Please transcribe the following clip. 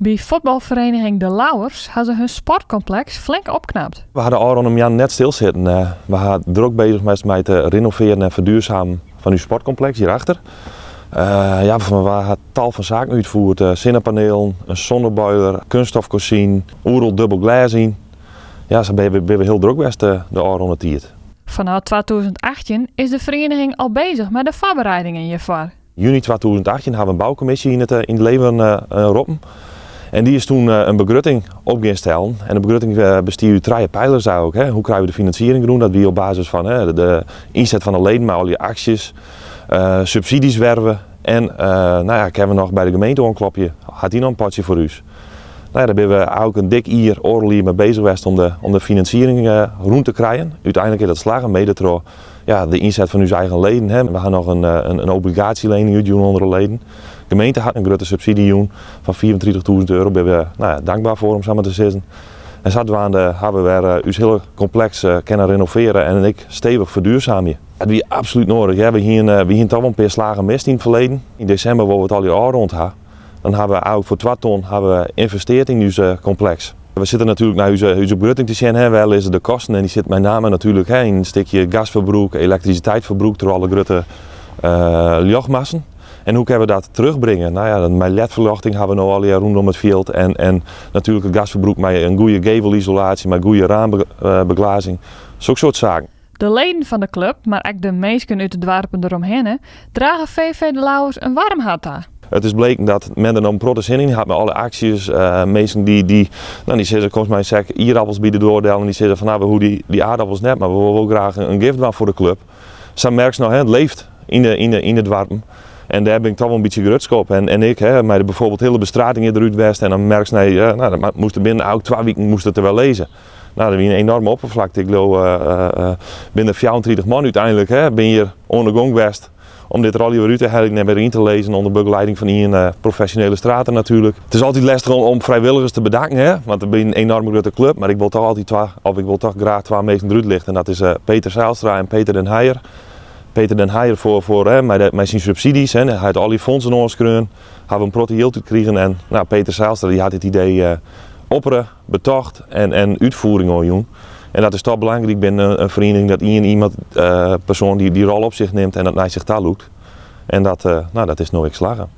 Bij voetbalvereniging De Lauwers hadden ze hun sportcomplex flink opknapt. We hadden al rondom jaar net stilzitten. We waren druk bezig met het renoveren en verduurzamen van uw sportcomplex hierachter. We hadden tal van zaken uitgevoerd. Zonnepanelen, een zonneboiler, kunststofkozijn, oerel dubbel glazing. Ja, zo ben we heel druk geweest de rond het tijd. Vanaf 2018 is de vereniging al bezig met de voorbereidingen hiervoor. Juni 2018 hebben we een bouwcommissie in het leven roepen. En die is toen een begrutting op gaan stellen. En de begrutting bestiert uit 3 pijlers ook. Hè. Hoe krijgen we de financiering doen? Dat we op basis van de inzet van de leden, maar al die acties, subsidies werven. En kunnen we nog bij de gemeente aankloppen. Had die nog een potje voor u? Daar hebben we ook een dik oorlog mee bezig geweest om de financiering rond te krijgen. Uiteindelijk is dat slagen mede door de inzet van uw eigen leden. Hè. We gaan nog een obligatielening uitdoen onder de leden. De gemeente had een grote subsidie van €24.000. Daar ben we dankbaar voor om samen te zitten. En zodoende hebben we weer ons hele complex kunnen renoveren en ik stevig verduurzamen. Dat is absoluut nodig. Hè. We hebben toch wel een paar slagen mist in het verleden. In december, waar we het al die jaar rond hadden, dan hebben we ook voor 2 ton geïnvesteerd in ons complex. We zitten natuurlijk naar onze begrutting te zien, hè. Wel is de kosten en die zit met name natuurlijk in een stukje gasverbruik, elektriciteitsverbruik door alle grote lichtmassen. En hoe kunnen we dat terugbrengen? Nou ja, met LED-verlichting hebben we nu al jaar rondom het veld en natuurlijk het gasverbruik met een goede gevelisolatie, met goede raambeglazing, zo'n soort zaken. De leden van de club, maar ook de mensen uit de dorpen eromheen, dragen VV De Lauwers een warm hart aan. Het is bleken dat men er een protesting had met alle acties. Mensen die zeggen, volgens mij zeg aardappels bieden doordelen. En die zeggen van hoe die aardappels net, maar we willen wel graag een gift doen voor de club. Zo merk je nou, het leeft in het dorpen. En daar ben ik toch wel een beetje gerutst op. En ik, maar bijvoorbeeld hele bestrating eruit west. En dan merk je, dat moest binnen ook 2 weken moest het er wel lezen. Nou, dat is een enorme oppervlakte. Ik geloof binnen 34 man uiteindelijk ben je hier ondergang geweest. Om dit rally weer uit te halen en weer in te lezen onder begeleiding van een professionele straten natuurlijk. Het is altijd lastig om vrijwilligers te bedanken, hè? Want we zijn een enorme grote club. Maar ik wil toch graag 2 mensen eruit lichten. En dat is Peter Zijlstra en Peter den Heijer. Peter den Heijer met zijn subsidies. Hè. Hij had al die fondsen aangekregen. Hebben een protocol te krijgen. En Peter Zijlstra die had het idee opperen, betocht en uitvoering aan doen. En dat is toch belangrijk. Ik ben een vereniging dat persoon die rol op zich neemt en dat naar zich daar loopt. En dat is nooit geslagen.